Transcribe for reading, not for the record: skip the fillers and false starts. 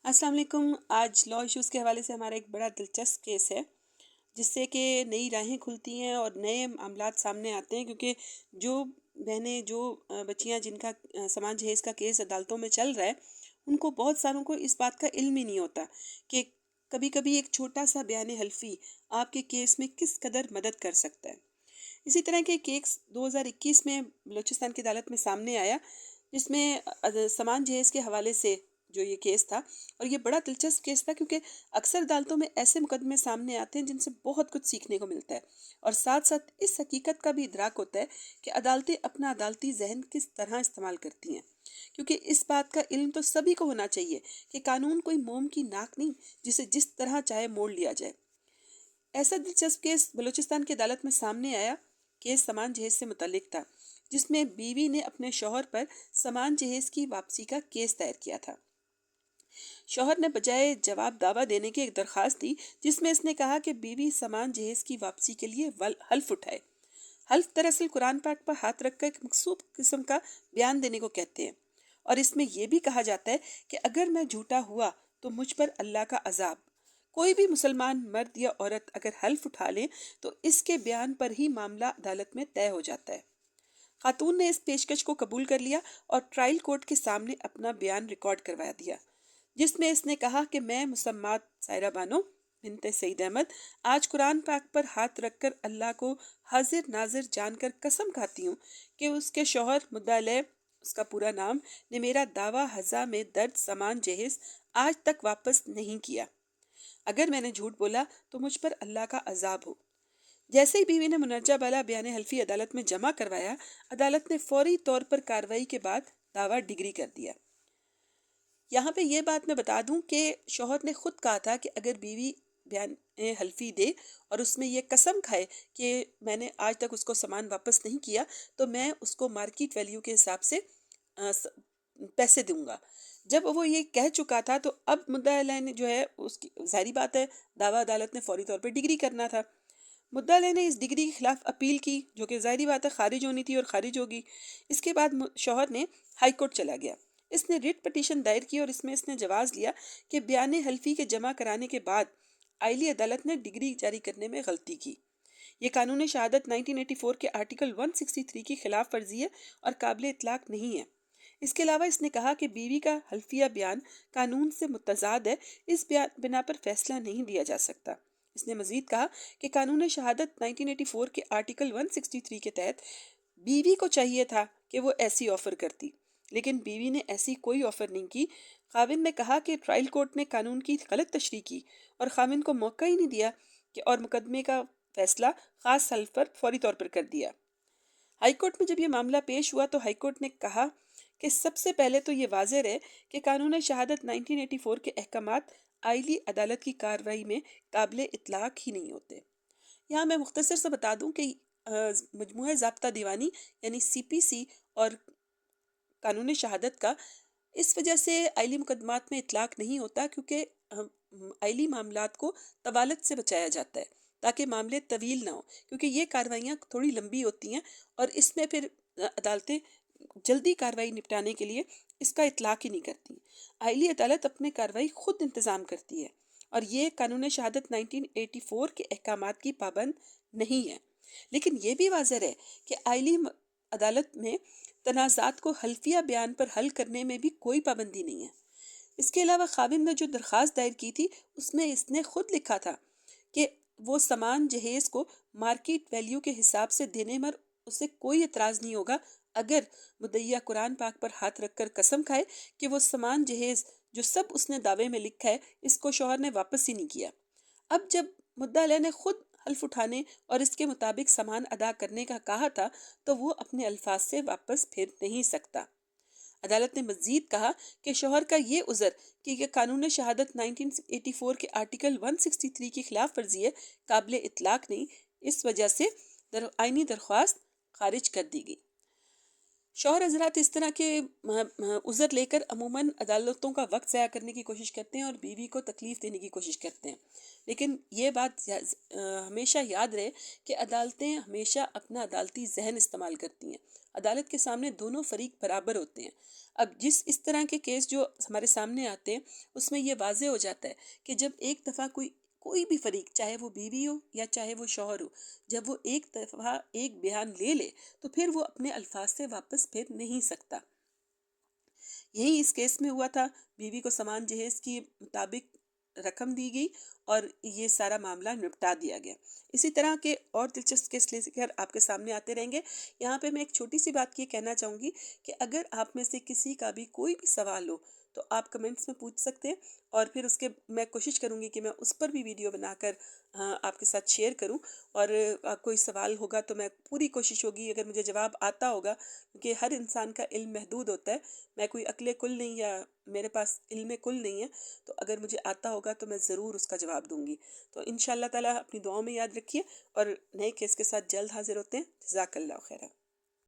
السلام علیکم۔ آج لا ایشوز کے حوالے سے ہمارا ایک بڑا دلچسپ کیس ہے جس سے کہ نئی راہیں کھلتی ہیں اور نئے معاملات سامنے آتے ہیں، کیونکہ جو بہنیں بچیاں جن کا سماج جہیز کا کیس عدالتوں میں چل رہا ہے، ان کو بہت ساروں کو اس بات کا علم ہی نہیں ہوتا کہ کبھی کبھی ایک چھوٹا سا بیان حلفی آپ کے کیس میں کس قدر مدد کر سکتا ہے۔ اسی طرح کے کیس 2021 میں بلوچستان کی عدالت میں سامنے آیا، جس میں سامان جہیز کے حوالے سے جو یہ کیس تھا، اور یہ بڑا دلچسپ کیس تھا کیونکہ اکثر عدالتوں میں ایسے مقدمے سامنے آتے ہیں جن سے بہت کچھ سیکھنے کو ملتا ہے، اور ساتھ ساتھ اس حقیقت کا بھی ادراک ہوتا ہے کہ عدالتیں اپنا عدالتی ذہن کس طرح استعمال کرتی ہیں، کیونکہ اس بات کا علم تو سبھی کو ہونا چاہیے کہ قانون کوئی موم کی ناک نہیں جسے جس طرح چاہے موڑ لیا جائے۔ ایسا دلچسپ کیس بلوچستان کی عدالت میں سامنے آیا۔ کیس سامان جہیز سے متعلق تھا، جس میں بیوی نے اپنے شوہر پر سامان جہیز کی واپسی کا کیس دائر کیا تھا۔ شوہر نے بجائے جواب دعویٰ دینے کی ایک درخواست دی، جس میں اس نے کہا کہ بیوی سامان جہیز کی واپسی کے لیے حلف اٹھائے۔ حلف دراصل قرآن پاک پر ہاتھ رکھ کر ایک مخصوص قسم کا بیان دینے کو کہتے ہیں، اور اس میں یہ بھی کہا جاتا ہے کہ اگر میں جھوٹا ہوا تو مجھ پر اللہ کا عذاب۔ کوئی بھی مسلمان مرد یا عورت اگر حلف اٹھا لیں تو اس کے بیان پر ہی معاملہ عدالت میں طے ہو جاتا ہے۔ خاتون نے اس پیشکش کو قبول کر لیا اور ٹرائل کورٹ کے سامنے اپنا بیان ریکارڈ کروا دیا، جس میں اس نے کہا کہ میں مسمات سائرہ بانو بنت سعید احمد آج قرآن پاک پر ہاتھ رکھ کر اللہ کو حاضر ناظر جان کر قسم کھاتی ہوں کہ اس کے شوہر مدعا علیہ، اس کا پورا نام، نے میرا دعویٰ ہزا میں درج سامان جہیز آج تک واپس نہیں کیا۔ اگر میں نے جھوٹ بولا تو مجھ پر اللہ کا عذاب ہو۔ جیسے ہی بیوی نے منرجہ بالا بیان حلفی عدالت میں جمع کروایا، عدالت نے فوری طور پر کارروائی کے بعد دعویٰ ڈگری کر دیا۔ یہاں پہ یہ بات میں بتا دوں کہ شوہر نے خود کہا تھا کہ اگر بیوی بیان حلفی دے اور اس میں یہ قسم کھائے کہ میں نے آج تک اس کو سامان واپس نہیں کیا تو میں اس کو مارکیٹ ویلیو کے حساب سے پیسے دوں گا۔ جب وہ یہ کہہ چکا تھا تو اب مدعا علیہ نے جو ہے، اس کی ظاہری بات ہے دعویٰ عدالت نے فوری طور پہ ڈگری کرنا تھا۔ مدعا علیہ نے اس ڈگری کے خلاف اپیل کی، جو کہ ظاہری بات ہے خارج ہونی تھی اور خارج ہوگی۔ اس کے بعد شوہر نے ہائی کورٹ چلا گیا۔ اس نے ریٹ پٹیشن دائر کی اور اس میں اس نے جواز لیا کہ بیان حلفی کے جمع کرانے کے بعد عالی عدالت نے ڈگری جاری کرنے میں غلطی کی۔ یہ قانون شہادت 1984 کے آرٹیکل 163 کی خلاف ورزی ہے اور قابل اطلاق نہیں ہے۔ اس کے علاوہ اس نے کہا کہ بیوی کا حلفیہ بیان قانون سے متضاد ہے، اس بنا پر فیصلہ نہیں دیا جا سکتا۔ اس نے مزید کہا کہ قانون شہادت 1984 کے آرٹیکل 163 کے تحت بیوی کو چاہیے تھا کہ وہ ایسی آفر کرتی، لیکن بیوی نے ایسی کوئی آفر نہیں کی۔ خاوند نے کہا کہ ٹرائل کورٹ نے قانون کی غلط تشریح کی اور خاوند کو موقع ہی نہیں دیا کہ اور مقدمے کا فیصلہ خاص حلف پر فوری طور پر کر دیا۔ ہائی کورٹ میں جب یہ معاملہ پیش ہوا تو ہائی کورٹ نے کہا کہ سب سے پہلے تو یہ واضح ہے کہ قانون شہادت 1984 کے احکامات عالی عدالت کی کارروائی میں قابل اطلاق ہی نہیں ہوتے۔ یہاں میں مختصر سے بتا دوں کہ مجموعہ ضابطہ دیوانی یعنی سی پی سی اور قانون شہادت کا اس وجہ سے عائلی مقدمات میں اطلاق نہیں ہوتا کیونکہ عائلی معاملات کو طوالت سے بچایا جاتا ہے تاکہ معاملے طویل نہ ہوں، کیونکہ یہ کاروائیاں تھوڑی لمبی ہوتی ہیں اور اس میں پھر عدالتیں جلدی کارروائی نپٹانے کے لیے اس کا اطلاق ہی نہیں کرتی۔ عائلی عدالت اپنے کارروائی خود انتظام کرتی ہے اور یہ قانون شہادت 1984 کے احکامات کی پابند نہیں ہے۔ لیکن یہ بھی واضح ہے کہ عائلی عدالت میں تنازعات کو حلفیہ بیان پر حل کرنے میں بھی کوئی پابندی نہیں ہے۔ اس کے علاوہ خاوند نے جو درخواست دائر کی تھی اس میں اس نے خود لکھا تھا کہ وہ سامان جہیز کو مارکیٹ ویلیو کے حساب سے دینے میں اسے کوئی اعتراض نہیں ہوگا اگر مدعیہ قرآن پاک پر ہاتھ رکھ کر قسم کھائے کہ وہ سامان جہیز جو سب اس نے دعوے میں لکھا ہے اس کو شوہر نے واپس ہی نہیں کیا۔ اب جب مدعا علیہ نے خود حلف اٹھانے اور اس کے مطابق سامان ادا کرنے کا کہا تھا تو وہ اپنے الفاظ سے واپس پھر نہیں سکتا۔ عدالت نے مزید کہا کہ شوہر کا یہ عذر کہ یہ قانون شہادت 1984 کے آرٹیکل 163 کی خلاف ورزی ہے قابل اطلاق نہیں، اس وجہ سے آئینی درخواست خارج کر دی گئی۔ شوہر حضرات اس طرح کے عذر لے کر عموماً عدالتوں کا وقت ضائع کرنے کی کوشش کرتے ہیں اور بیوی کو تکلیف دینے کی کوشش کرتے ہیں، لیکن یہ بات ہمیشہ یاد رہے کہ عدالتیں ہمیشہ اپنا عدالتی ذہن استعمال کرتی ہیں۔ عدالت کے سامنے دونوں فریق برابر ہوتے ہیں۔ اب اس طرح کے کیس جو ہمارے سامنے آتے ہیں اس میں یہ واضح ہو جاتا ہے کہ جب ایک دفعہ کوئی بھی فریق، چاہے وہ بیوی ہو یا چاہے وہ شوہر ہو، جب وہ ایک دفعہ ایک بیان لے لے تو پھر وہ اپنے الفاظ سے واپس پھر نہیں سکتا۔ یہی اس کیس میں ہوا تھا، بیوی کو سامان جہیز کی مطابق رقم دی گئی اور یہ سارا معاملہ نپٹا دیا گیا۔ اسی طرح کے اور دلچسپ کیس لے کر آپ کے سامنے آتے رہیں گے۔ یہاں پہ میں ایک چھوٹی سی بات یہ کہنا چاہوں گی کہ اگر آپ میں سے کسی کا بھی کوئی بھی سوال ہو تو آپ کمنٹس میں پوچھ سکتے ہیں، اور پھر میں کوشش کروں گی کہ میں اس پر بھی ویڈیو بنا کر آپ کے ساتھ شیئر کروں، اور کوئی سوال ہوگا تو میں پوری کوشش ہوگی اگر مجھے جواب آتا ہوگا، کیونکہ ہر انسان کا علم محدود ہوتا ہے، میں کوئی عقل کل نہیں یا میرے پاس علم کل نہیں ہے، تو اگر مجھے آتا ہوگا تو میں ضرور اس کا جواب دوں گی۔ تو انشاءاللہ تعالیٰ اپنی دعاؤں میں یاد رکھیے، اور نئے کیس کے ساتھ جلد حاضر ہوتے ہیں۔ جزاک اللہ خیرہ۔